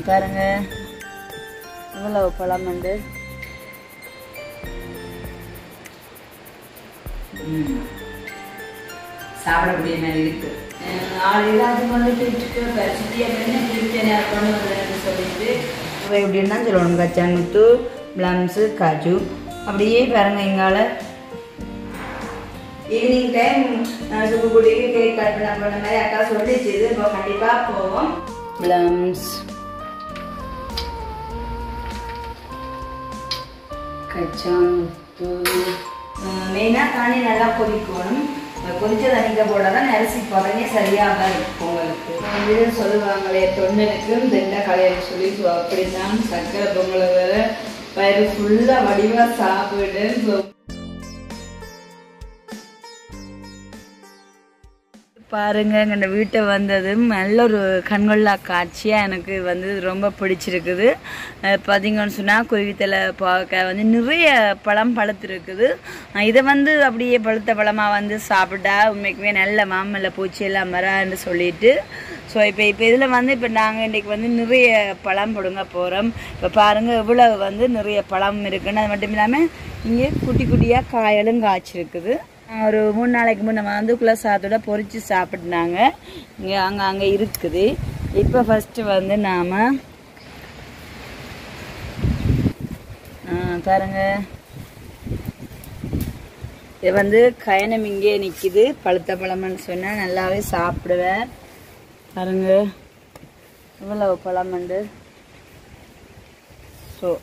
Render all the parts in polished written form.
பாருங்க இவ்வளவு பழம் வந்து சாப்பிடக்கூடிய மாதிரி இருக்கு. ஆளுக்கு வந்துட்டு சொல்லிட்டு எப்படின்னா சொல்லணும் கச்சாங்குத்து பிளம்ஸு காஜு அப்படியே பாருங்க எங்கால ஈவினிங் டைம் சுக்குக்குடிக்கு கேக் கட் பண்ண மாதிரி அக்கா சொல்லிச்சு. இப்போ கண்டிப்பாக போவோம். பிளம்ஸ் கச்சாங்குத்து மெயினாக தண்ணி நல்லா கொதிக்கணும். கொதிச்ச தண்ணிக்க போட்டால் அரிசி பதனே சரியாக இருக்கும். உங்களுக்கு வந்து சொல்லுவாங்களே தொண்டனுக்கும் தெண்டை கலையன்னு சொல்லி அப்படித்தான் சர்க்கரை பொங்கலை வேற வயிறு ஃபுல்லாக வடிவாக சாப்பிடுன்னு பாருங்க. எங்கள் வீட்டை வந்ததும் நல்ல ஒரு கண்கொள்ளா காட்சியாக எனக்கு வந்து ரொம்ப பிடிச்சிருக்குது. பார்த்தீங்கன்னு சொன்னால் குருவித்தலை பார்க்க வந்து நிறைய பழம் பழுத்துருக்குது. இதை வந்து அப்படியே பழுத்த பழமாக வந்து சாப்பிட்டா உண்மைக்குமே நல்ல மாமல்ல பூச்சி எல்லாம் வரான்னு சொல்லிட்டு இப்போ இதில் வந்து இப்போ நாங்கள் இன்றைக்கி வந்து நிறைய பழம் பிடுங்க போகிறோம். இப்போ பாருங்கள் இவ்வளோ வந்து நிறைய பழம் இருக்குன்னு. அது மட்டும் இல்லாமல் இங்கே குட்டி குட்டியாக காயலும் காய்ச்சிருக்குது. ஒரு 3 நாளைக்கு முன்னே வந்து குலசாதத்தோட பொறிச்சு சாப்பிட்னாங்க. இங்கே அங்கே இருக்குது. இப்போ ஃபஸ்ட்டு வந்து நாம் பாருங்க இது வந்து கயனம் இங்கே நிற்கிது. பழுத்த பழம்னு சொன்னால் நல்லாவே சாப்பிடுவேன். பாருங்க இவ்வளவு பழம் உண்டு. ஸோ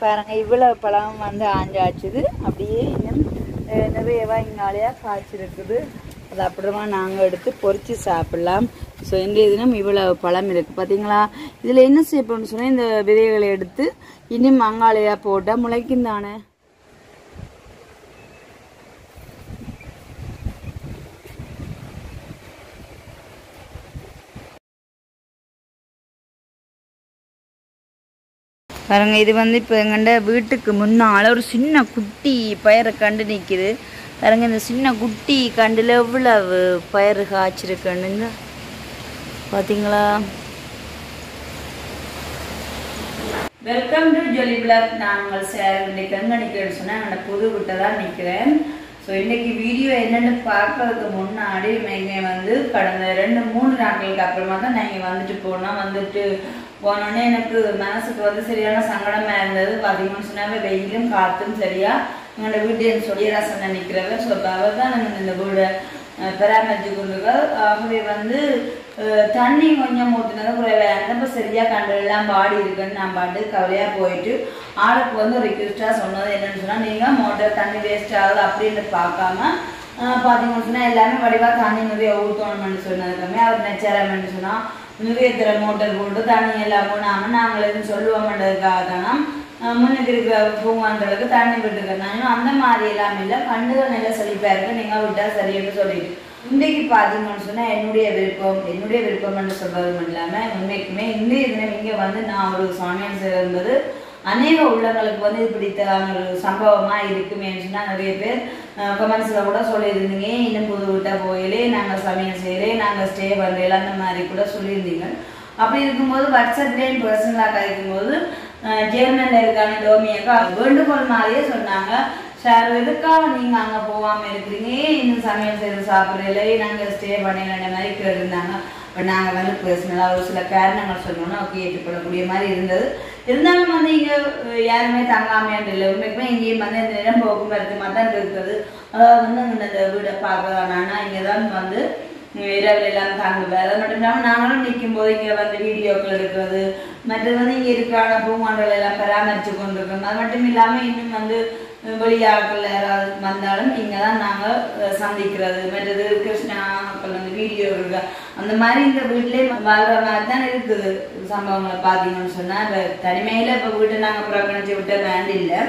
பாருங்க இவ்வளவு பழம் வந்து ஆஞ்சாச்சுது. அப்படியே இன்னும் நிறையவா இங்காலையாக காய்ச்சிருக்குது. அது அப்படிமா நாங்கள் எடுத்து பொறிச்சு சாப்பிடலாம். ஸோ இன்றைய தினம் இவ்வளவு பழம் இருக்குது பார்த்தீங்களா. இதில் என்ன செய்யணும்னு சொன்னால் இந்த விதைகளை எடுத்து இன்னும் அங்காலையாக போட்டால் முளைக்கும் தானே. பாருங்க இது வந்து இப்போ எங்கண்ட வீட்டுக்கு முன்னால் ஒரு சின்ன குட்டி பயிரை கண்டு நிற்கிது. பாருங்க இந்த சின்ன குட்டி கண்டில் எவ்வளவு பயிர் காய்ச்சிருக்குன்னு பார்த்தீங்களா. Welcome to Joli blog. நான் உங்கள் சேர் இன்னைக்கு எங்கே நிற்கிறேன்னு சொன்னால் என்னோட புது வீட்டை தான் நிற்கிறேன். ஸோ இன்றைக்கி வீடியோ என்னென்னு பார்க்கறதுக்கு முன்னாடி நீங்கள் வந்து கடந்த 2-3 நாட்களுக்கு அப்புறமா தான் நீங்கள் வந்துட்டு போனோம். வந்துட்டு போனோடனே எனக்கு மனசுக்கு வந்து சரியான சங்கடமாக இருந்தது. பார்த்தீங்கன்னு சொன்னாவே வெயிலும் காற்றும் சரியா எங்களோட வீட்டு சொல்லியராசன் நினைக்கிறவ. ஸோ அவர் தான் நாங்கள் இந்த வீடை பராமரித்து கொண்டிருக்கோம். ஆகவே வந்து தண்ணி கொஞ்சம் ஊற்றினது குறைவாக இப்போ சரியாக கண்டெல்லாம் பாடி இருக்குன்னு நான் பாட்டு கவலையாக போயிட்டு ஆளுக்கு வந்து ரிக்வெஸ்ட்டாக சொன்னது என்னென்னு சொன்னால் நீங்கள் மோட்டர் தண்ணி வேஸ்ட் ஆகுது அப்படின்னு பார்க்காம பார்த்தீங்கன்னு சொன்னால் எல்லாமே வடிவாக தண்ணி நிறைய ஊற்றணும்னு சொன்னதுக்குமே அவர் நெச்சாரம்னு சொன்னால் நிறைய திற மோட்டர் போட்டு தண்ணி எல்லாம் போனாமல் நாங்கள் எதுவும் சொல்லுவோம்ன்றதுக்காக தானே முன்னுக்கு இருக்கிற பூங்கான்றதுக்கு தண்ணி விட்டுருக்கேன். அந்த மாதிரி எல்லாம் இல்லை. கண்டுகள் நல்லா செழிப்பாக இருக்கு. நீங்கள் விட்டால் சரின்னு சொல்லிட்டு இன்றைக்கு பார்த்தீங்கன்னு சொன்னால் என்னுடைய விருப்பம்னு சொல்கிறது மட்டும் இல்லாமல் உண்மைக்குமே இன்றைய தினம் இங்கே வந்து நான் ஒரு சமையல் செய்கிறது அநேக உள்ளங்களுக்கு வந்து இது பிடித்ததான ஒரு சம்பவமாக இருக்குமேன்னு சொன்னால் நிறைய பேர் கமெண்ட்ஸில் கூட சொல்லியிருந்தீங்க. இன்னும் புது வீட்டை போயிலே நாங்கள் சமையல் செய்யலே நாங்கள் ஸ்டே பண்ணுறேன் அந்த மாதிரி கூட சொல்லியிருந்தீங்க. அப்படி இருக்கும்போது வாட்ஸ்அப்லேயும் பர்சனலாக கிடைக்கும்போது ஜெர்மனில் இருக்கான டோமியக்கா வேண்டுகோள் மாதிரியே சொன்னாங்க. சார் எதுக்காக நீங்கள் அங்கே போகாமல் இருக்கிறீங்க, இன்னும் சமையல் செய்து சாப்பிட்றீங்களே நாங்கள் ஸ்டே பண்ணிடலான்ற மாதிரி கேட்டிருந்தாங்க. இப்போ நாங்கள் வந்து பர்சனலாக ஒரு சில காரணங்கள் சொன்னோன்னா ஓகே ஏற்றுப்படக்கூடிய மாதிரி இருந்தது. இருந்தாலும் வந்து இங்கே யாருமே தங்காமையாண்டு இல்லை. உண்மைக்குமே இங்கேயும் வந்து இந்த இடம் போக்குவரத்து மாதிரி தான் இருக்குது. அதாவது வந்து இந்த வீடை பார்க்கலான்னா இங்கே தான் வந்து இரவில் எல்லாம் தாங்குவேன். அது மட்டும் இல்லாமல் நாங்களும் நிற்கும் போது இங்கே வந்து வீடியோக்கள் எடுக்கிறது மற்றது வந்து இங்கே இருக்கிறான பூமாண்டல் எல்லாம் பராமரித்து கொண்டிருக்கோம். அது மட்டும் இல்லாமல் இன்னும் வந்து வெளியாட்கள் யாராவது வந்தாலும் இங்கே தான் நாங்கள் சந்திக்கிறது மற்றது கிருஷ்ணாக்கள் வந்து வீடியோ இருக்கு. அந்த மாதிரி இந்த வீட்டிலே வாழ்கிற மாதிரி தான் இருக்குது சம்பவங்களை பார்த்தீங்கன்னு சொன்னால். இப்போ தனிமையில் இப்போ வீட்டை நாங்கள் புறக்கணிச்சு விட்ட வேண்டி இல்லை.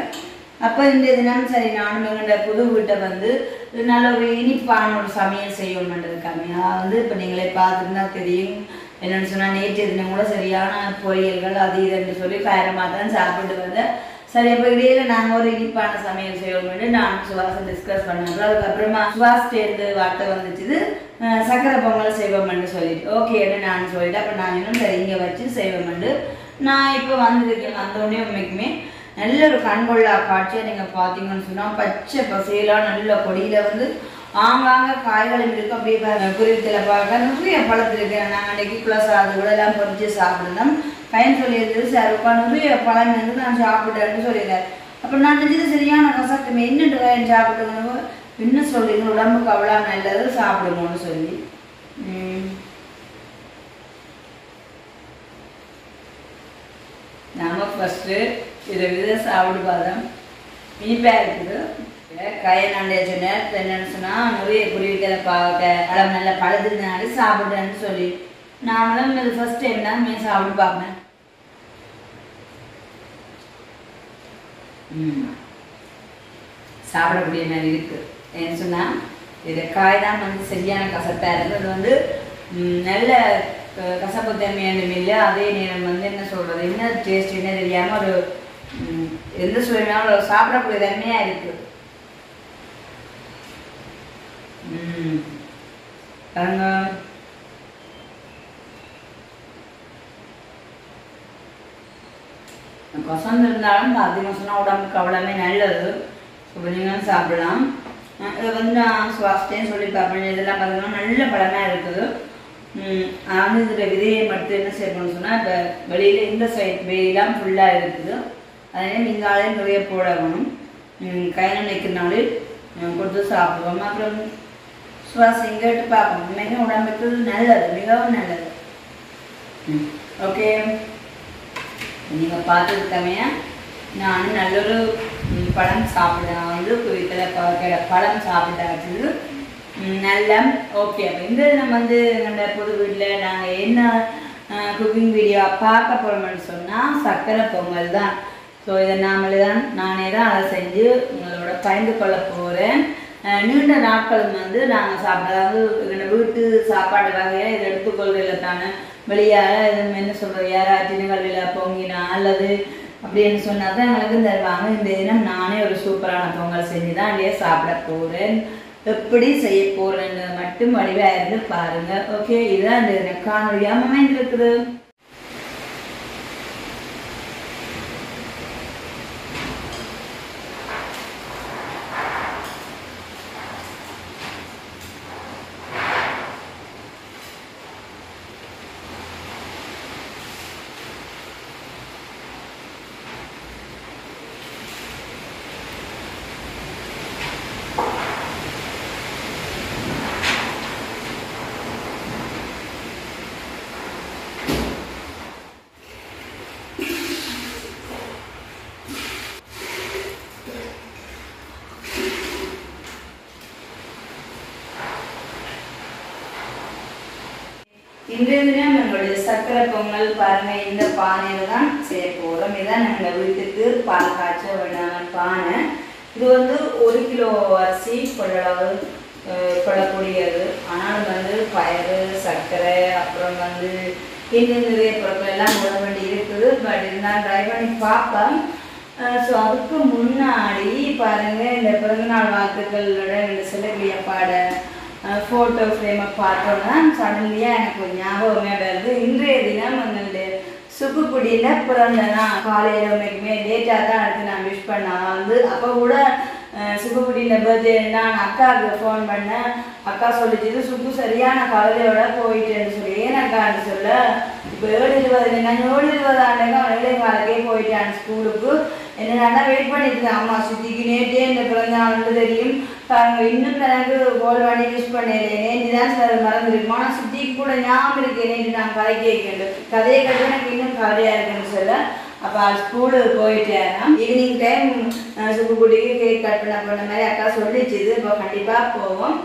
அப்போ இந்த தினம் சரி நானும் எங்கள்ட புது வீட்டை வந்து நல்ல ஒரு இனிப்பான ஒரு சமையல் செய்யணுன்றதுக்காக வந்து இப்போ நீங்களே பார்த்துருந்தா தெரியும். என்னென்னு சொன்னால் நேற்று தினம் கூட சரியான பொரியல்கள் அது இதுன்னு சொல்லி காரமாக தான் சாப்பிட்டு வந்தேன். சரி அப்போ இடையில நாங்கள் ஒரு இனிப்பான சமையல் செய்வோம்னு நானும் சுவாசம் டிஸ்கஸ் பண்ணோம். அதுக்கப்புறமா சுவாஸ் சேர்ந்து வார்த்தை வந்துச்சு சக்கரை பொங்கல் செய்வோம்னு சொல்லிட்டு ஓகேன்னு நான் சொல்லிட்டு அப்போ நான் இன்னும் சரி இங்கே வச்சு செய்வோம்னு நான் இப்போ வந்திருக்கேன். வந்தோடனே உண்மைக்குமே நல்ல ஒரு கண்கொள்ளா காட்சியாக நீங்கள் பார்த்தீங்கன்னு சொன்னால் பச்சை பசையெல்லாம் நல்ல கொடியில் வந்து ஆங்காங்க காய்களும் இருக்கு. அப்படியே குறித்தில் பார்க்க நிறைய பழத்தில் இருக்கு. நாங்கள் அன்றைக்கி குலசாது கூட எல்லாம் பொறிச்சு சாப்பிடுறோம். பையன் சொல்லியிருந்தது சார் நிறைய பழம் வந்து நான் சாப்பிட்டேன்னு சொல்லியிருந்தார். அப்போ நான் நினைச்சது சரியான கசக்குமே என்னென்று பையன் சாப்பிட்டுக்கணும் என்ன சொல்றீங்க உடம்புக்கு அவ்வளோ நல்லது சாப்பிடுமோன்னு சொல்லி நாம ஃபஸ்ட்டு இதை சாப்பிட்டு பார்த்தோம். இனிப்பாக இருக்குது. கயனாண்டிய சொன்னார் என்னன்னு சொன்னால் நிறைய குருவிகளை பார்க்க பழம் நல்லா பழுதுனாலே சாப்பிட்றேன்னு சொல்லி நானும் இது ஃபர்ஸ்ட் டைம் தான் மீன் சாப்பிட்டு பார்ப்பேன். சாப்பிடக்கூடிய மாதிரி இருக்குது. ஏன்னு சொன்னால் இது காய் தான் வந்து சரியான கசப்பாக இருக்குது. அது வந்து நல்ல கசப்பு தன்மையான இல்லை. அதே நேரம் வந்து என்ன சொல்கிறது என்ன டேஸ்ட் என்ன தெரியாமல் ஒரு எந்த சுவையான சாப்பிடக்கூடிய தன்மையாக இருக்குது. பாருங்க கசந்து இருந்தாலும் அதிகமாக சொன்னால் உடம்புக்கு அவ்வளோமே நல்லது. நீங்களும் சாப்பிடலாம். இதை வந்து நான் சுவாசத்தையும் சொல்லி பார்ப்பேன். இதெல்லாம் பார்த்தீங்கன்னா நல்ல பழமாக இருக்குது. ஆனால் இதில் விதையை மட்டும் என்ன செய்யணும்னு சொன்னால் இப்போ வெளியில் இந்த சைட் வெயிலாம் ஃபுல்லாக இருக்குது. அதே நீங்களாலே நிறைய போடணும். கையில் நிற்கிறனாலே கொடுத்து சாப்பிடுவோம். அப்புறம் சுவாசம் கேட்டு பார்க்கணும். உண்மைக்கு உடம்புக்கு நல்லது, மிகவும் நல்லது. ஓகே நீங்கள் பார்த்ததுக்காமே நான் நல்லொரு பழம் சாப்பிட்டேன். வந்து வீட்டில் பழம் சாப்பிட்டாச்சு நல்ல ஓகே. அப்போ இந்த நம்ம வந்து எங்கள் புது வீட்டில் நாங்கள் என்ன குக்கிங் வீடியோ பார்க்க போகிறோம்னு சொன்னால் சக்கரை பொங்கல் தான். ஸோ இதை நானே தான் அதை செஞ்சு உங்களோட பகிர்ந்து கொள்ள போகிறேன். நீண்ட நாட்களும் வந்து நாங்கள் சாப்பிட அதாவது எங்கள் வீட்டு சாப்பாடு வகையாக இதை எடுத்துக்கொள்றதில்ல தானே. வெளியால் இது என்ன சொல்கிறது யாராச்சும் நிகழ்வில் பொங்கினா அல்லது அப்படின்னு சொன்னால் தான் எங்களுக்கு தருவாங்க. இந்த தினம் நானே ஒரு சூப்பரான பொங்கல் செஞ்சு தான் அப்படியே சாப்பிட போகிறேன். எப்படி செய்ய போகிறேன்னு மட்டும் வடிவாக இருந்து பாருங்கள். ஓகே இதுதான் இந்த காணொலியாக அமைந்திருக்குது. இன்றைய தினம் நம்மளுடைய சக்கரை பொங்கல் பாருங்க இந்த பானையில் தான் செய்ய போகிறோம். இதுதான் நம்ம வீட்டுக்கு பால் காய்ச்ச வேண்டாம் பானை. இது வந்து 1 கிலோ அரிசி கொள்ளக்கூடியது. ஆனால் வந்து பயறு சர்க்கரை அப்புறம் வந்து இன்னும் நிறைய பொருட்கள் எல்லாம் போட வேண்டி இருக்குது. பட் இருந்தால் ட்ரை பண்ணி பார்ப்பேன். ஸோ அதுக்கு முன்னாடி பாருங்க இந்த பிறந்தநாள் வாழ்த்துக்களோட இந்த செல்லக்கூடிய பாட ஃபோட்டோ ஃப்ரேமை பார்த்தோன்னா சடன்லியாக எனக்கு ஒரு ஞாபகமே வருது. இன்றைய தினம் எங்களுடைய சுக்குக்குடியில் பிறந்த நாள். காலையில் உண்மைக்குமே லேட்டாக தான் எடுத்து நான் விஷ் பண்ணேன். வந்து அப்போ கூட சுக்குக்குடியில் பர்த்டே நான் அக்காவுக்கு ஃபோன் பண்ணேன். அக்கா சொல்லிச்சு சுக்கு சரியான கவலையோட போயிட்டேன்னு சொல்லி. ஏன் அக்கான்னு சொல்ல இப்போ 7:20 நான் 7:20 ஆண்டுங்க அவன் காலக்கே போயிட்டான் ஸ்கூலுக்கு. என்னன்னா வெயிட் பண்ணிட்டு அம்மா சுத்திக்கு நேற்றே இந்த பிறந்த நாள் தெரியும் பாருங்க. இன்னும் எனக்கு கோல் வாடி யூஸ் பண்ணேன். நேற்று தான் சார் மறந்துருக்குமா. ஆனால் சுத்திக்கு கூட ஞாபகம் இருக்கு. நேற்று நான் கதை கேட்கணும் கதையை கட்டு எனக்கு இன்னும் கவலையாக இருக்குன்னு சொல்ல. அப்போ ஸ்கூலுக்கு போயிட்டேன்னா ஈவினிங் டைம் சுக்குக்குட்டிக்கு கேக் கட் பண்ண மாதிரி அக்கா சொல்லிச்சு. இப்போ கண்டிப்பாக போவோம்.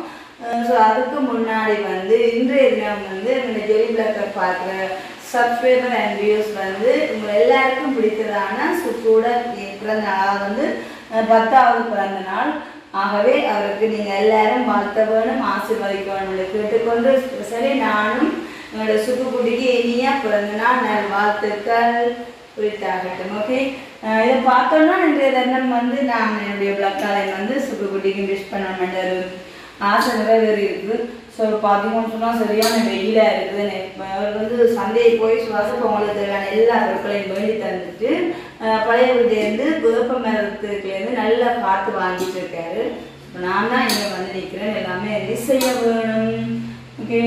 ஸோ அதுக்கு முன்னாடி வந்து இன்றைய தினம் வந்து இந்த ஜெரி பிளாக்கர் பார்க்குற சப்ஸ்கிரைபர் அண்ட் வியூஸ் வந்து உங்கள் எல்லாருக்கும் பிடித்ததான சுக்கூட பிறந்த நாள் வந்து 10வது பிறந்த நாள். ஆகவே அவருக்கு நீங்கள் எல்லாரும் வாழ்த்த வேணும் ஆசீர்வதிக்க வேணும் கேட்டுக்கொண்டு ஸ்பெஷலி நானும் என்னோட சுக்குக்குட்டிக்கு இனியா பிறந்தனா நான் வாழ்த்துக்கள் குறித்தாகட்டும். ஓகே, இதை பார்த்தோன்னா இன்றைய தினம் வந்து நான் என்னுடைய பிளக்காலை வந்து சுக்குக்குட்டிக்கு விஷ் பண்ணணுன்ற ஒரு ஆசை நிறைவேறி இருக்குது. ஸோ பார்த்தீங்கன்னு சொன்னால் சரியான வெயிலாக இருக்குது. அவர் வந்து சந்தையை போய் சுவாச பொங்கலுக்கு தேவையான எல்லா பொருட்களையும் வேண்டி தந்துட்டு பழைய வீட்டிலேருந்து வேப்ப மரத்துலேருந்து நல்லா பார்த்து வாங்கிட்டு இருக்காரு. இப்போ நான் தான் இங்கே வந்து நிற்கிறேன், எல்லாமே ரெடி செய்ய வேணும். ஓகே,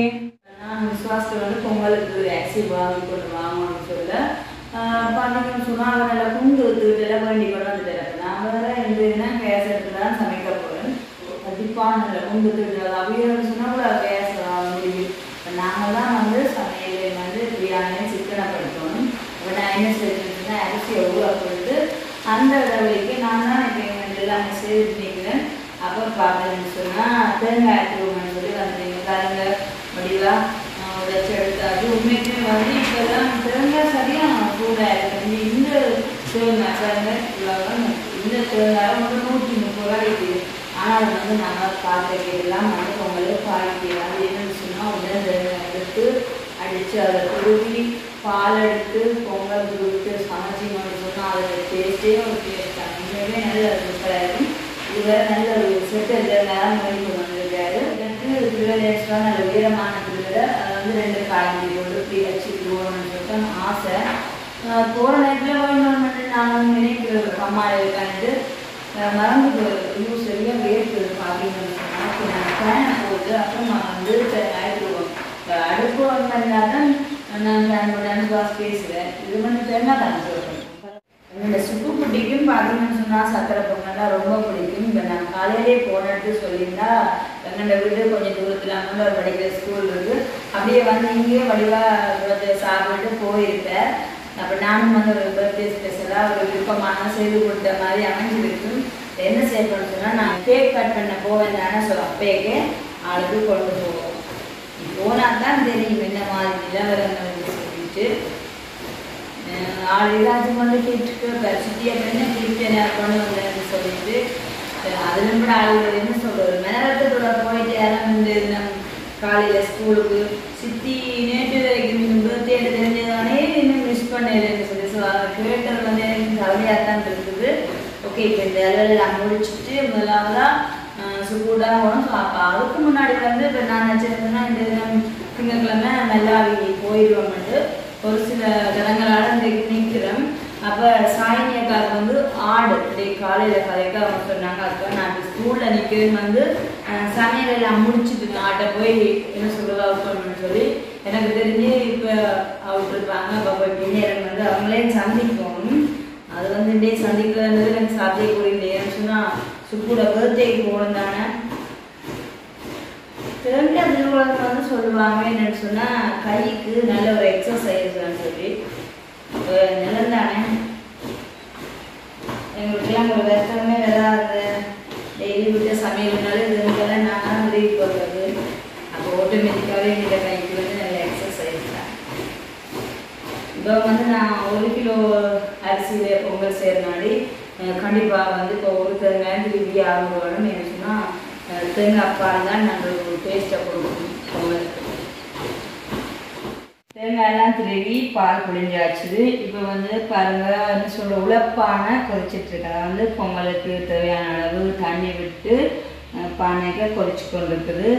நான் விசுவாசத்தில் வந்து பொங்கலுக்கு ஆக்சிவ் வாங்கி கொண்டு வாங்கணும்னு சொல்ல பார்த்தீங்கன்னு சொன்னால் அவர் நல்லா குண்டு எல்லாம் வேண்டி கொண்டு வந்து தராரு. நான் வேறு இருந்ததுன்னா கேஸ் எடுத்து தான் சமைக்க போகிறேன். கண்டிப்பாக குண்டு அவியல் சொன்னால் கூட கேஸ் முடியும். இப்போ நாங்கள் தான் வந்து சமையல் வந்து பிரியாணி சிக்கனை படுத்தணும். இப்போ நான் என்ன செய்யணும்னா அரிசியை ஊற போட்டு அந்த அளவுக்கு நான் தான் இப்போ எங்களுக்கு எல்லாமே செய்து நிற்கிறேன். அப்புறம் பார்த்தீங்கன்னு சொன்னால் தேங்காய் எடுத்துருவோம்னு சொல்லி வந்துடுங்க பாருங்க முடிவாக உடைச்சி எடுத்தாது. உண்மைக்குமே வந்து இப்போல்லாம் தேங்காய் சரியாக சூடாக இருக்குது. இந்த தேங்காய் பாருங்க இவ்வளோ இந்த தேங்காய் வந்து 130 ரூபா இருக்குது. ஆனால் அது வந்து நாங்கள் பார்த்துக்கலாம் வந்து பொங்கல் பாய்க்கலாம். என்னன்னு சொன்னால் உடனே தேங்காய் எடுத்து அடித்து அதை துருவி பால் எடுத்து பொங்கல் கொடுத்து சமைச்சிங்கன்னு சொன்னால் அதோட டேஸ்ட்டே ஒரு டேஸ்ட் தான். உண்மையுமே நல்ல சூப்பராக இருக்கும். இது வேறு நல்ல ஒரு செட்டு நேரம் வேண்டி வந்திருக்காரு. எனக்கு திருவிழா எக்ஸ்ட்ரா நல்ல உயரமான திருவிழா அதை வந்து 2 காலஞ்சி போட்டு இப்படி வச்சுக்கணும்னு சொல்லிட்டு ஆசை. போகிற நேரத்தில் வேணும்னு நான் நினைக்கிறேன் அம்மா இருக்கான்ட்டு மறந்து யூஸ் சரியாக வேர்க்குது பார்த்தீங்கன்னு சொன்னால் நான் ஃபேனை போட்டு அப்புறம் நான் வந்து ஆயிடுவோம். அடுப்பு வந்தால் தான் நான் ஃபேனோட அனுபவம் பேசுகிறேன். இது வந்து தேங்காய் தான் சொல்கிறேன். என்னோட சுக்குக்குட்டிக்கும் பார்த்தீங்கன்னு சொன்னால் சக்கரை பொங்கல்லாம் ரொம்ப பிடிக்கும். இப்போ நான் காலையிலே போனது சொல்லியிருந்தா எங்களோட வீடு கொஞ்சம் தூரத்தில் அங்கே ஒரு படிக்கிற ஸ்கூல் இருக்குது. அப்படியே வந்து இங்கேயே வடிவாக சாப்பிட்டு போயிருப்பேன். அப்போ நானும் வந்து ஒரு பர்த்டே ஸ்பெஷலாக ஒரு விருப்பமான செய்து கொடுத்த மாதிரி அமைஞ்சிருக்கு. என்ன செய்யணும்னு சொன்னால் நான் கேக் கட் பண்ண போவேன் தானே. ஸோ அப்பேக்கே ஆளுக்கு கொண்டு போவோம். போனால் தான் தெரியும் என்ன மாதிரி நிலவரங்கள் சொல்லிட்டு ஆள் ஏதாச்சும் வந்து கிஃப்ட்டுக்கு பரிசுத்தியை என்ன கிஃப்ட் என்ன கொண்டு வந்தேன்னு சொல்லிட்டு அதிலும் கூட ஆளுகள் என்ன சொல்கிறது நேரத்தோட போயிட்டு யாரும் இந்த காலையில் ஸ்கூலுக்கு சித்தி நேற்று வரைக்கும் பர்த்டே தெரிஞ்சதானே இன்னும் மிஸ் பண்ணலன்னு சொல்லி. ஸோ கேட்டது வந்து எனக்கு கவலையாக தான் இருக்குது. ஓகே, இப்போ இந்த அளவெல்லாம் முடிச்சுட்டு முதலாவதாக சூடாக போகணும். ஸோ அப்போ அதுக்கு முன்னாடி வந்து இப்போ நான் நினச்சிருந்தேன்னா இந்த தினம் திங்கட்கிழமை நல்லாவி போயிடுவோம்ட்டு ஒரு சில தினங்களால் இன்றைக்கு நிற்கிறோம். அப்போ சாயினியக்காரர் வந்து ஆடு இன்றைக்கு காலையில் கதைக்க அவங்க சொன்னாங்க. அதுக்காக நான் இப்போ ஸ்கூலில் நிற்கிறேன்னு வந்து சமையல் எல்லாம் முடிச்சுட்டு ஆட்டை போய் என்ன சொல்கிறது அவுட் பண்ணணும்னு சொல்லி எனக்கு தெரிஞ்சு இப்போ அவுட் இருப்பாங்க. அப்போ போய் பின்னேரன் வந்து அவங்களே சந்திக்கணும். அது வந்து இன்றைய சந்திக்கிறது எனக்கு சாத்தியக்கூடிய ஏன்னு சொன்னால் சுக்கூட பர்த்டேக்கு போகணும் தானே. திருவிழா திருவிழாவுக்கு வந்து சொல்லுவாங்க என்னன்னு சொன்னால் கைக்கு நல்ல ஒரு எக்ஸசைஸ்ன்னு சொல்லி. நிலம் தானே எங்களுக்கெல்லாம் ஒரு வருத்தமே வராது. டெய்லி விட்டு சமையல்னால இதுக்கெல்லாம் நான் தான் உதவி போடுறது. அப்போ ஆட்டோமேட்டிக்காகவே இந்த கைக்கு வந்து நல்ல எக்ஸசைஸ் தான். இப்போ வந்து நான் 1 கிலோ அரிசியில் பொங்கல் செய்கிறனாடி கண்டிப்பாக வந்து இப்போ ஒரு தேங்காய் திருப்பி ஆகணும். என்ன சொன்னால் தேங்காய் பால் தான் நாங்கள் ஒரு டேஸ்ட்டை கொடுக்கணும் பொங்கலுக்கு. தேங்காயெல்லாம் திருவி பால் புழிஞ்சாச்சு. இப்போ வந்து பாருங்கள் என்ன சொல்கிற உழைப்பான கொதிச்சிட்ருக்கு. அதை வந்து பொங்கலுக்கு தேவையான அளவு தண்ணி விட்டு பானைக்கு கொதிச்சு கொண்டு இருக்குது.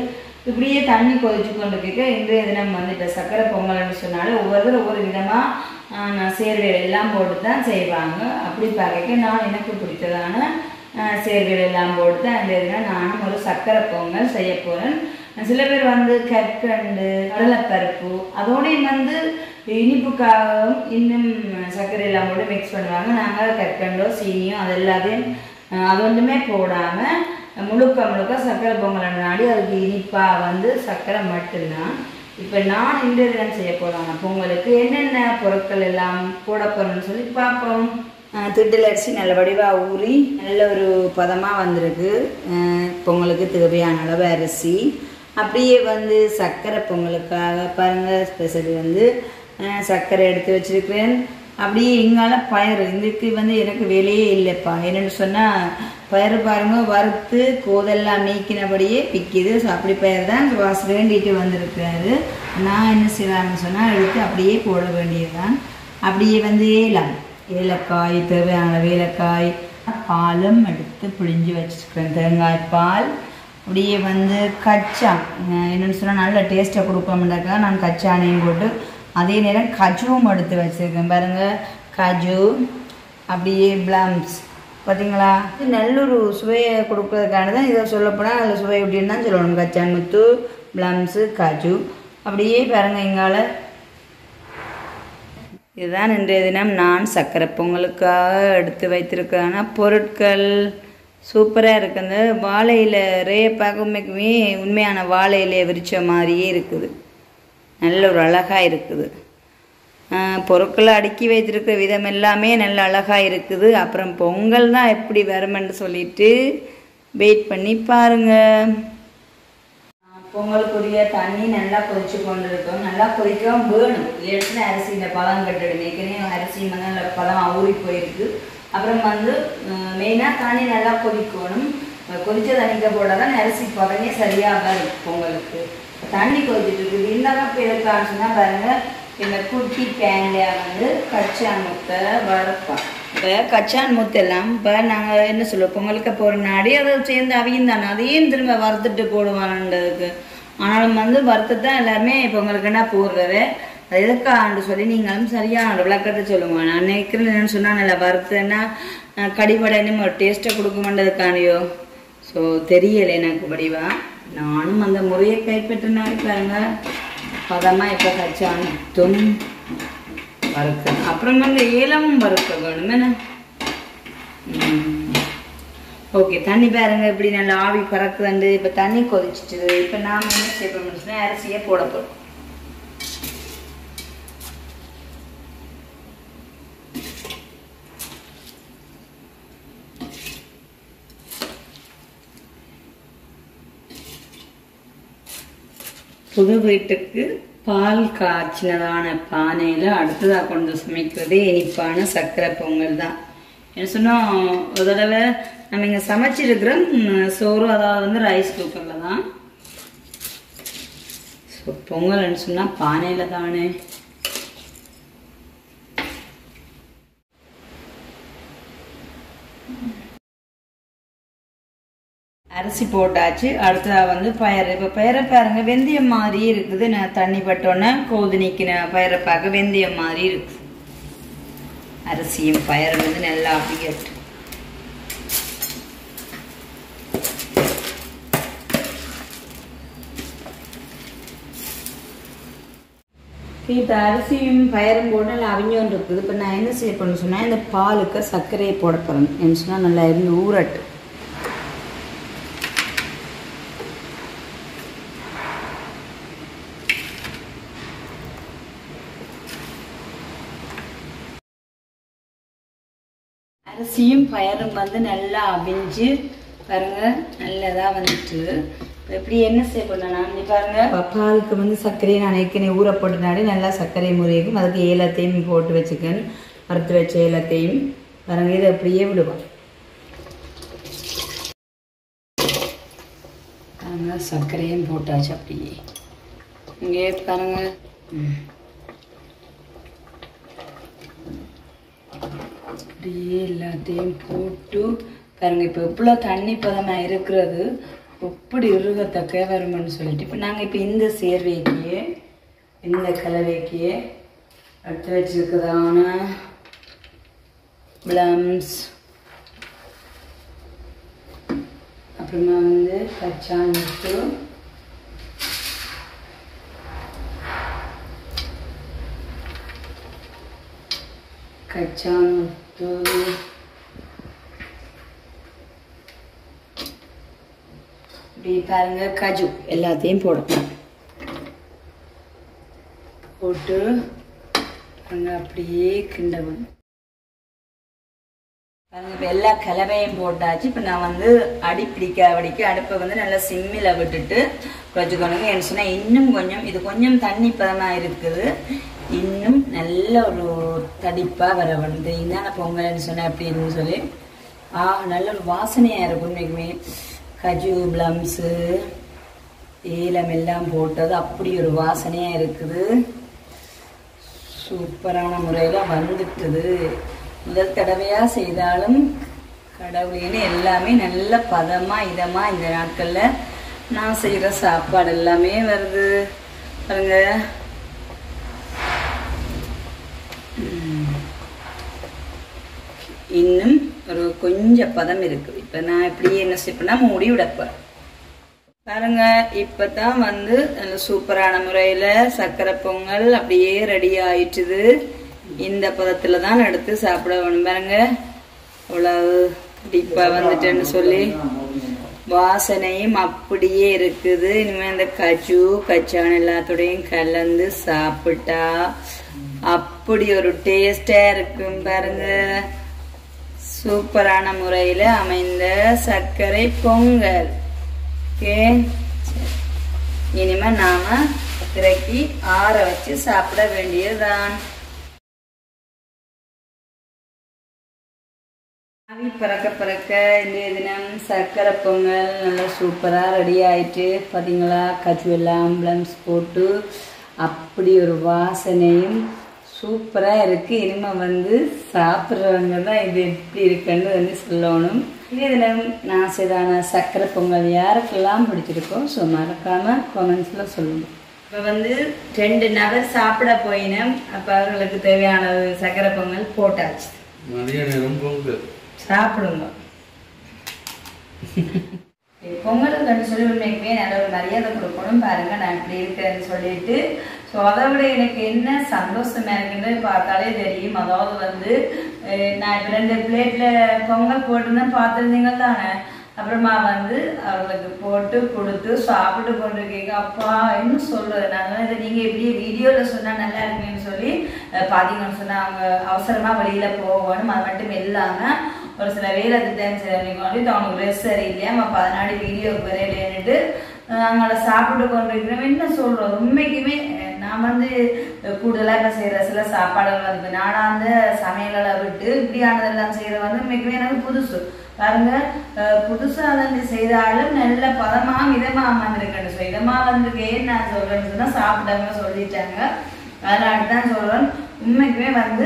இப்படியே தண்ணி கொதிச்சு கொண்டு இருக்க இன்றைய தினம் வந்து இப்போ சக்கரை பொங்கல்னு சொன்னாலும் ஒவ்வொருத்தரும் ஒவ்வொரு விதமாக சேர்வைகள் எல்லாம் போட்டு தான் செய்வாங்க. அப்படி பார்க்க நான் எனக்கு பிடிச்சதான சேர்வைகள் எல்லாம் போட்டு தான் இன்றைய தினம் நானும் ஒரு சக்கரை பொங்கல் செய்ய போகிறேன். சில பேர் வந்து கற்கண்டு கடலைப்பருப்பு அதோடையும் வந்து இனிப்புக்காகவும் இன்னும் சர்க்கரை எல்லாம் போட்டு மிக்ஸ் பண்ணுவாங்க. நாங்கள் கற்கண்டோ சீனியோ அது எல்லாத்தையும் அது ஒன்றுமே போடாமல் முழுக்க சர்க்கரை பொங்கல் நாடி அதுக்கு இனிப்பாக வந்து சர்க்கரை மட்டும்தான். இப்போ நான் இன்றைய தினம் செய்ய போகிறாங்க பொங்கலுக்கு என்னென்ன பொருட்கள் எல்லாம் போட போகிறோன்னு சொல்லி பார்ப்போம். திட்டில் அரிசி நல்ல வடிவாக ஊறி நல்ல ஒரு பதமாக வந்திருக்கு. பொங்கலுக்கு தேவையான அளவு அரிசி. அப்படியே வந்து சர்க்கரை பொங்கலுக்காக பாருங்கள் ஸ்பெஷல் வந்து சர்க்கரை எடுத்து வச்சுருக்கிறேன். அப்படியே எங்கால பயறு இதுக்கு வந்து எனக்கு வேலையே இல்லைப்பா. என்னென்னு சொன்னால் பயிறு பாருங்க வறுத்து கோதெல்லாம் நீக்கினபடியே விற்கிது. ஸோ அப்படி பயிர் தான் வாசு வேண்டிட்டு வந்திருக்காரு. நான் என்ன செய்யலாம்னு சொன்னால் எடுத்து அப்படியே போட வேண்டியதுதான். அப்படியே வந்து ஏலக்காய் தேவையான ஏலக்காய் பாலும் எடுத்து பிழிஞ்சு வச்சுருக்கேன். தேங்காய் பால் அப்படியே வந்து கச்சான் என்னென்னு சொன்னால் நல்ல டேஸ்ட்டை கொடுப்போம்னாக்கா நான் கச்சானையும் போட்டு அதே நேரம் கஜுவும் எடுத்து வச்சுருக்கேன். பாருங்கள் கஜு அப்படியே பிளம்ஸ் பார்த்தீங்களா. நல்லொரு சுவையை கொடுக்குறதுக்கான தான் இதை சொல்லப்போனால் நல்ல சுவை அப்படின்னு தான் சொல்லணும். கச்சான் முத்து பிளம்ஸு கஜு அப்படியே பாருங்கள் எங்கால. இதுதான் இன்றைய தினம் நான் சக்கரை பொங்கலுக்காக எடுத்து வைத்திருக்கான பொருட்கள். சூப்பராக இருக்குது. அந்த வாழையில் பார்க்குமே உண்மையான வாழையிலே விரிச்ச மாதிரியே இருக்குது. நல்ல ஒரு அழகாக இருக்குது. பொருட்களை அடுக்கி வைத்திருக்கிற விதம் எல்லாமே நல்ல அழகாக இருக்குது. அப்புறம் பொங்கல் தான் எப்படி வருமென்று சொல்லிட்டு வெயிட் பண்ணி பாருங்கள். பொங்கலுக்குரிய தண்ணி நல்லா கொதிச்சு கொண்டு இருக்கோம். நல்லா கொதிக்கவும் வேணும். இல்லைன்னா அரிசி இந்த பழம் கட்டிடும். ஏற்கனவே அரிசி நல்ல பழம் ஊறி போயிருக்கு. அப்புறம் வந்து மெயினாக தண்ணி நல்லா கொதிக்கணும். கொதிச்ச தண்ணிக்க போட்டால் தான் அரிசி பழமே சரியாக வரும் பொங்கலுக்கு. தண்ணி கொதிச்சுட்டு இருக்குது. இந்த கப்பு எதுக்கான்னு சொன்னால் பாருங்கள் இந்த குட்டி பேனில் வந்து கச்சான் முத்தை வறுப்போம். இப்போ கச்சான் முத்தெல்லாம் இப்போ நாங்கள் என்ன சொல்லுவோம் பொங்கலுக்கு போகிற நாடி அதை சேர்ந்து அவையும் தானே அதையும் திரும்ப வறுத்துட்டு போடுவானுன்றதுக்கு. ஆனாலும் வந்து வறுத்து தான் எல்லாருமே பொங்கலுக்குன்னா போடுறது. அது எதுக்கான்னு சொல்லி நீங்களும் சரியான விளக்கத்தை சொல்லுங்க. நான் நினைக்கிறேன் என்னென்னு சொன்னால் நல்லா வறுத்துன்னா கடிபடைன்னு ஒரு டேஸ்ட்டை கொடுக்குமான்றதுக்கானியோ. ஸோ தெரியலை எனக்கு படிவா. நானும் அந்த முறையை கைப்பற்றினாடி பாருங்க. பதமாக இப்போ கச்சான் வறுக்க அப்புறம் வந்து ஏலமும் வறுக்க வேணும் என்ன. ஓகே தண்ணி பாருங்க இப்படி நல்லா ஆவி பறக்குதுண்டு. இப்போ தண்ணி கொதிச்சிட்டு இப்போ நாம் என்ன செய்யணும்னா அரிசியை போட போகிறோம். புது வீட்டுக்கு பால் காய்ச்சினதான பானையில் அடுத்ததாக கொண்டு சமைக்கிறதே இனிப்பான சர்க்கரை பொங்கல் தான். என்ன சொன்னால் ஒரு தடவை நம்ம இங்கே சமைச்சிருக்கிறோம் சோறு, அதாவது வந்து ரைஸ் குக்கரில் தான். ஸோ பொங்கல்னு சொன்னால் பானையில் தானே. அரிசி போட்டாச்சு. அடுத்ததாக வந்து பயிறு. இப்போ பயிரை பாருங்க வெந்தயம் மாதிரி இருக்குது. நான் தண்ணி பட்டோன்னே கோது நீக்கின பயிரை பார்க்க வெந்தயம் மாதிரி இருக்குது. அரிசியும் பயிறு வந்து நல்லா அப்படியட்டு. இப்போ அரிசியும் பயிரும் போட்டு நல்லா அவிஞ்சோன்னு இருக்குது. இப்போ நான் என்ன செய்ய பண்ண சொன்னால் இந்த பாலுக்கு சர்க்கரையை போட போகிறேன். என்ன சொன்னால் நல்லா இருந்து ஊறட்டு. அரிசியும் பயிரும் வந்து நல்லா அவிஞ்சு பாருங்க நல்லதாக வந்துட்டு. எப்படி என்ன செய்ய பண்ணேன் நான் பாருங்க பாலுக்கு வந்து சர்க்கரையை நான் ஏற்கனவே ஊற போட்டுனாடி நல்லா சர்க்கரை முறைக்கும். அதுக்கு ஏலத்தையும் போட்டு வச்சுக்கேன். வறுத்து வச்ச ஏலத்தையும் பாருங்க இதை அப்படியே விடுவோம். பாருங்க சர்க்கரையும் போட்டாச்சு அப்படியே. இங்கே பாருங்க அப்படியே எல்லாத்தையும் போட்டு பாருங்க. இப்போ இவ்வளோ தண்ணி பதமாக இருக்கிறது எப்படி உருகத்தக்க வருமானு சொல்லிட்டு இப்போ நாங்கள் இப்போ இந்த சேர்வைக்கு இந்த கலவைக்கு எடுத்து வச்சிருக்கிறதான பிளம்ஸ் அப்புறமா வந்து கச்சான் முத்து கச்சான் முத்து இப்படி பாருங்க காஜு எல்லாத்தையும் போடணும். போட்டு அப்படியே கிண்டவும் பாருங்க. இப்போ எல்லா கலவையும் போட்டாச்சு. இப்போ நான் வந்து அடி பிடிக்க அடுப்பை வந்து நல்லா சிம்மில் விட்டுட்டு வச்சுக்கணுங்க. என்ன சொன்னால் இன்னும் கொஞ்சம் இது கொஞ்சம் தண்ணி பதமாக இருக்குது. இன்னும் நல்ல ஒரு தடிப்பாக வர வந்து என்னென்ன பொங்கல்னு சொன்னேன் அப்படின்னு சொல்லி நல்ல ஒரு வாசனையாக இருக்கும். இன்னைக்குமே கஜு பிளம்ஸு ஏலம் எல்லாம் போட்டது அப்படி ஒரு வாசனையாக இருக்குது. சூப்பரான முறையில் வந்துட்டுது. முதல் தடவையாக செய்தாலும் கடவுளேன்னு எல்லாமே நல்ல பதமாக இதமாக இந்த நாட்களில் நான் செய்கிற சாப்பாடு எல்லாமே வருது பாருங்க. இன்னும் ஒரு கொஞ்சம் பதம் இருக்குது. இப்போ நான் இப்படியே என்ன செய்யப்பேன்னா மூடி விடப்பேன் பாருங்க. இப்பதான் வந்து நல்ல சூப்பரான முறையில சர்க்கரை பொங்கல் அப்படியே ரெடி ஆயிட்டுது. இந்த பதத்துல தான் எடுத்து சாப்பிட வேணும் பாருங்க. அவ்வளவு டிப்பா வந்துட்டேன்னு சொல்லி வாசனையும் அப்படியே இருக்குது. இனிமே இந்த கஜு கச்சான் எல்லாத்தோடையும் கலந்து சாப்பிட்டா அப்படி ஒரு டேஸ்டா இருக்கும் பாருங்க. சூப்பரான முறையில அமைந்த சர்க்கரை பொங்கல். இனிமே நாம இறக்கி ஆற வச்சு சாப்பிட வேண்டியதுதான். பறக்க பறக்க இன்றைய தினம் சர்க்கரை பொங்கல் நல்லா சூப்பரா ரெடி ஆயிட்டு பாத்தீங்களா. கஜு எல்லாம் பிளம்ஸ் போட்டு அப்படி ஒரு வாசனையும் சூப்பரா இருக்கு. இனிமே வந்து சாப்பிட்றவங்க தான் இது எப்படி இருக்குன்னு வந்து சொல்லணும். இதில் நான் செய்தான சர்க்கரை பொங்கல் யாருக்கெல்லாம் பிடிச்சிருக்கோம் ஸோ மறக்காம கமெண்ட்ஸில் சொல்லுங்கள். இப்போ வந்து 2 நபர் சாப்பிட போயினோம். அப்போ அவர்களுக்கு தேவையான சர்க்கரை பொங்கல் போட்டாச்சு. சாப்பிடுங்க. பொங்கலுக்கு சொல்லி உண்மைக்குமே நல்ல ஒரு மரியாதை கொடுக்கணும் பாருங்க. நான் இப்படி இருக்கிறேன்னு சொல்லிட்டு ஸோ அதை விட எனக்கு என்ன சந்தோஷமா இருக்குன்னு பார்த்தாலே தெரியும். அதாவது வந்து நான் இப்போ 2 பிளேட்ல பொங்கல் போட்டுருந்தேன் பார்த்துருந்தீங்க தானே. அப்புறமா வந்து அவங்களுக்கு போட்டு கொடுத்து சாப்பிட்டு கொண்டிருக்கீங்க. அப்பா இன்னும் சொல்றது நான் இதை நீங்க இப்படியே வீடியோல சொன்னா நல்லா இருக்குன்னு சொல்லி பாத்தீங்கன்னு சொன்னா அவங்க அவசரமா வெளியில போகணும். அது மட்டும் இல்லாம ஒரு சில வேலை திட்டம் செய்யறவங்க அவங்களுக்கு ரெஸ்ட் சரியில்லையா அப்ப அதனாடி வீடியோக்கு வரையிலேன்னுட்டு அவங்கள சாப்பிட்டு கொண்டிருக்கிறோம். என்ன சொல்றோம் உண்மைக்குமே நான் வந்து கூடுதலா இப்ப செய்யற சில சாப்பாடுகள் வந்து நாடாந்த சமையலை விட்டு இப்படியானதெல்லாம் செய்யறது வந்து உண்மைக்குமே எனக்கு புதுசு பாருங்க. புதுசா வந்து செய்தாலும் நல்ல பதமா மிதமா வந்திருக்கேன்னு சொல்லி இதமா வந்து ஏன் நான் சொல்றேன்னு சொன்னா சாப்பிட்டவங்க சொல்லிட்டாங்க. அதனால தான் சொல்றேன். உண்மைக்குமே வந்து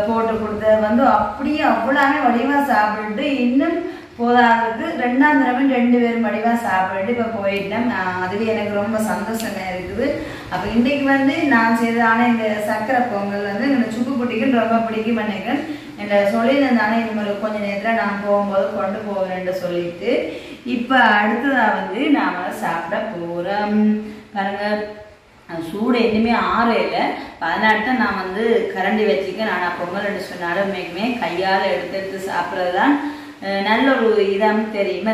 போட்டு கொடுத்தது வந்து அப்படியே அவ்வளவு வடிவா சாப்பிட்டு இன்னும் போதாதுக்கு 2ஆம் தடவை 2 பேரும் வடிவா சாப்பிட்டு இப்ப போயிட்டேன். அதுவே எனக்கு ரொம்ப சந்தோஷமா இருக்குது. அப்ப இன்னைக்கு வந்து நான் செய்ததான இந்த சர்க்கரை பொங்கல் வந்து எனக்கு சுக்கு குட்டிக்கு ரொம்ப பிடிக்கும் நினைக்கிறேன். என்ன சொல்லியிருந்தானே இந்த கொஞ்ச நேரத்துல நான் போகும்போது கொண்டு போவேன்னு சொல்லிட்டு இப்ப அடுத்ததா வந்து நாம சாப்பிட போறோம் பாருங்க. சூடு எதுவுமே ஆறையில அதனால தான் நான் வந்து கரண்டி வச்சுக்க நான் பொங்கல் சொன்னாலும் உண்மைக்குமே கையால் எடுத்து சாப்பிட்றதுதான் நல்ல ஒரு இதாம தெரியுமா.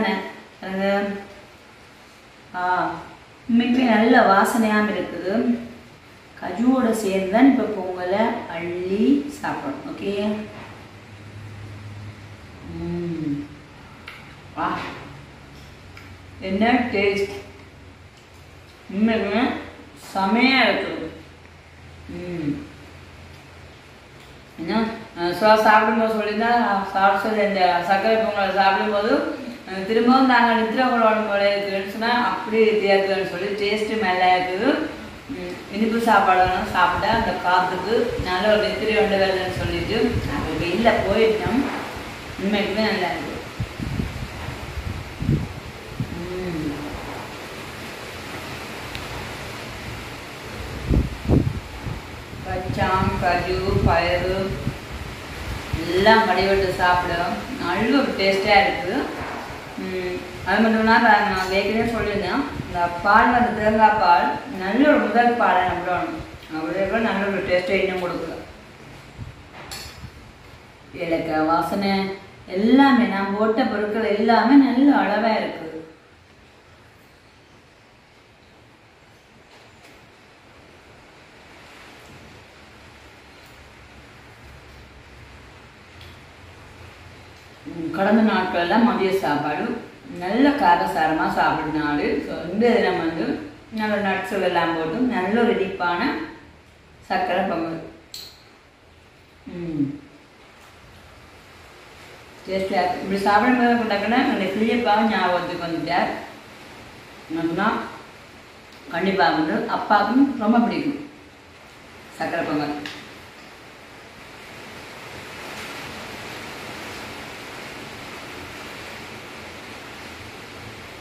உண்மைக்குமே நல்ல வாசனையாம இருக்குது. கஜுவோட சேர்ந்து தான் இப்போ பொங்கலை அள்ளி சாப்பிடணும். ஓகே வா என்ன டேஸ்ட் உண்மைக்குமே செமையா இருக்குது. என்ன சாப்பிடும்போது சொல்லியிருந்தா சாப்பிட சொல்லி இந்த சர்க்கரை பொங்கலை சாப்பிடும்போது திரும்பவும் நாங்கள் நித்திர கொள்ளணும் போல இருக்குன்னு சொன்னால் அப்படி இருக்குதுன்னு சொல்லி டேஸ்ட்டு மேலே இருக்குது. இனிப்பு சாப்பாடு சாப்பிட்டா அந்த காற்றுக்கு நல்ல ஒரு நித்திரை ஒன்று வருதுன்னு சொல்லிட்டு நாங்கள் வெளியில் போயிட்டோம். உண்மைக்குமே நல்லா இருக்குது. கச்சான் கஜு பயறு எல்லாம் வடிவட்டு சாப்பிடும் நல்ல ஒரு டேஸ்டாக இருக்குது. அது மட்டும்னா நான் ஏற்கனவே சொல்லியிருந்தேன் இந்த பால் வந்து தேங்காய் பால் நல்ல ஒரு முதல் பாலை நம்பணும். அப்படியே நல்ல ஒரு டேஸ்ட்டை இன்னும் கொடுக்குது. ஏலக்காய் வாசனை எல்லாமே நான் போட்ட பொருட்கள் எல்லாமே நல்ல அளவாக இருக்குது. கடந்த நாட்களெல்லாம் மதிய சாப்பாடு நல்ல காரசாரமாக சாப்பிட்னாலும் ஸோ இந்த தினம் வந்து நல்ல நட்ஸுகள் எல்லாம் போட்டு நல்ல ஒரு இனிப்பான சக்கரை பொங்கல். டேஸ்டியாக இருக்குது. இப்படி சாப்பிடும்போது கொண்டாக்கன்னா அந்த கிளியப்பாவும் ஞாபகத்துக்கு வந்துட்டார். அப்படின்னா கண்டிப்பாக வந்து அப்பாவுக்கும் ரொம்ப பிடிக்கும் சக்கரை பொங்கல்.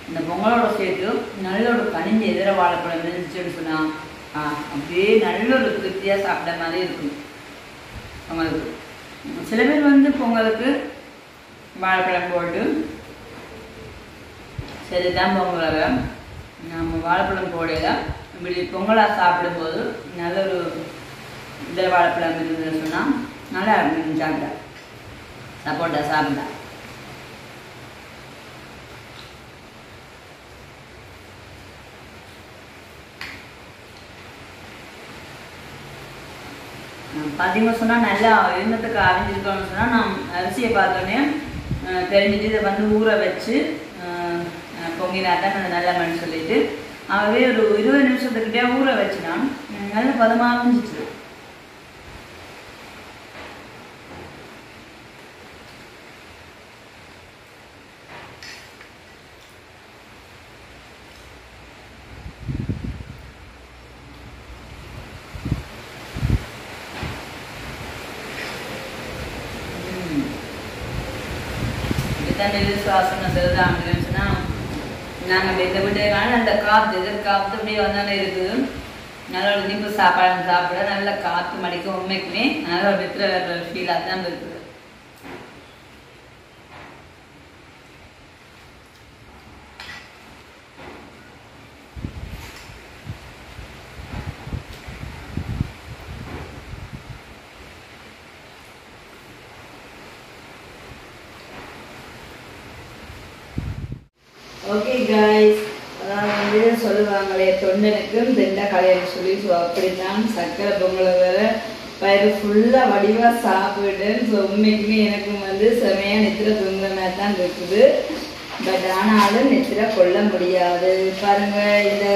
இந்த பொங்கலோட சேர்த்து நல்ல ஒரு கனிஞ்ச எதிர வாழைப்பழம் இருந்துச்சுன்னு சொன்னால் அப்படியே நல்ல ஒரு திருப்தியாக சாப்பிட்ட மாதிரி இருக்கும் பொங்கலுக்கு. சில பேர் வந்து பொங்கலுக்கு வாழைப்பழம் போட்டு சரிதான் பொங்கலாக நம்ம வாழைப்பழம் போடையில இப்படி பொங்கலாக சாப்பிடும்போது நல்ல ஒரு இதர வாழைப்பழம் இருந்ததுன்னு சொன்னால் நல்லா இருக்கும் சாப்பிட்டா சப்போட்டா சாப்பிட்டா. பார்த்தீங்கன்னு சொன்னால் நல்லா எண்ணத்துக்கு அரைஞ்சிருக்கோம்னு சொன்னால் நான் அரிசியை பார்த்தோன்னே தெரிஞ்சுட்டு இதை வந்து ஊற வச்சு பொங்கினா தான் நல்ல மண் சொல்லிட்டு ஆகவே ஒரு 20 நிமிஷத்துக்கிட்டே ஊற வச்சுனா நல்ல பதமாக இருந்துச்சு. நெல் சுவாசம் சொல்லுதாங்கன்னா நாங்கள் இந்த விட்டுனால அந்த காற்று எதிர்காற்று அப்படியே வந்தாலே இருக்குது. நல்ல ஒரு இனிப்பு சாப்பாடு சாப்பிட நல்ல காற்று மடிக்க உண்மைக்குமே நல்ல ஒரு வெற்ற ஃபீலாக தான் இருக்குது. ஓகே காய்ஸ், அதாவது வந்து சொல்லுவாங்களே தொண்டனுக்கும் திண்ட கலைன்னு சொல்லி அப்படித்தான் சக்கரை பொங்கலை வேற பயிறு ஃபுல்லாக வடிவாக சாப்பிட்டேன். ஸோ உண்மைக்குமே எனக்கும் வந்து செமையாக நெத்திர தூங்குற மாதிரி தான் இருக்குது. பட் ஆனாலும் நெத்திர கொள்ள முடியாது. பாருங்க, இந்த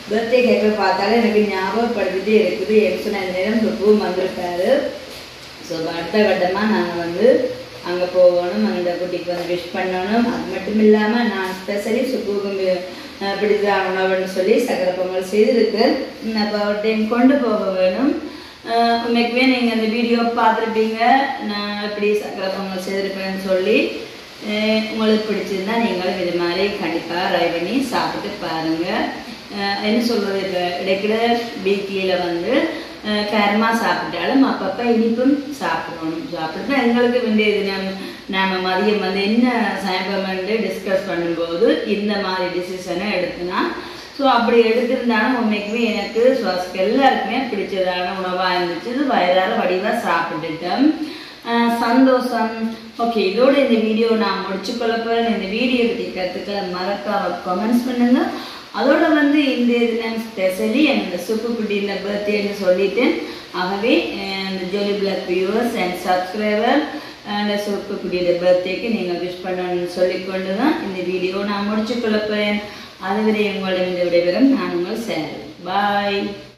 பர்த்டே கேக்கை பார்த்தாலே எனக்கு ஞாபகப்படுத்திட்டே இருக்குது. சொன்ன நேரம் சுப்புவும் வந்திருக்காரு. ஸோ அடுத்த கட்டமாக நாங்கள் வந்து அங்கே போகணும், அந்த குட்டிக்கு வந்து விஷ் பண்ணணும். அது மட்டும் இல்லாமல் நான் ஸ்பெஷலி சுப்புக்கு பிடித்த உணவுன்னு சொல்லி சக்கரை பொங்கல் செய்திருக்கு. அப்போ ஒரு டைம் கொண்டு போக வேணும். உண்மைக்குமே நீங்கள் அந்த வீடியோ பார்த்துருப்பீங்க, நான் எப்படி சக்கரை பொங்கல் செய்திருப்பேன்னு சொல்லி. உங்களுக்கு பிடிச்சிருந்தா நீங்களும் இது மாதிரி கண்டிப்பாக ட்ரை பண்ணி சாப்பிட்டு பாருங்கள். என்ன சொல்கிறது, இப்போ இடைக்கிட வீக்லியில் வந்து கரமாக சாப்பிட்டாலும் அப்பப்போ இனிப்பும் சாப்பிடணும். சாப்பிட்டு எங்களுக்கு வேண்டியது நம்ம மதியம் வந்து என்ன சமைப்போம்னு டிஸ்கஸ் பண்ணும்போது இந்த மாதிரி டிசிஷனை எடுத்துனா. ஸோ அப்படி எடுத்திருந்தாலும் உண்மைக்குமே எனக்கு சுவாசிக்கு எல்லாருக்குமே பிடிச்சதான உணவாக இருந்துச்சு. இது வயிறார வடிவாக சாப்பிட்டுட்டேன். சந்தோஷம். ஓகே, இதோட இந்த வீடியோ நான் முடிச்சுக்கொள்ள போகிறேன். இந்த வீடியோ பற்றி கருத்துக்களை மறக்காம கமெண்ட்ஸ் பண்ணுங்க. அதோட வந்து இந்த தினம் ஸ்பெஷலி என்னோட சுப்பு குட்டியோட பர்த்டேன்னு சொல்லிட்டேன். ஆகவே இந்த ஜோலி பிளாக் வியூவர்ஸ் அண்ட் சப்ஸ்கிரைபர் அந்த சுப்பு குட்டியோட பர்த்டேக்கு நீங்கள் விஷ் பண்ணணும்னு சொல்லிக்கொண்டு தான் இந்த வீடியோ நான் முடிச்சுக்கொள்ள போகிறேன். அதுவரை உங்களிடம் இந்த விடைபெறும் நான் உங்கள் சேனல். பாய்.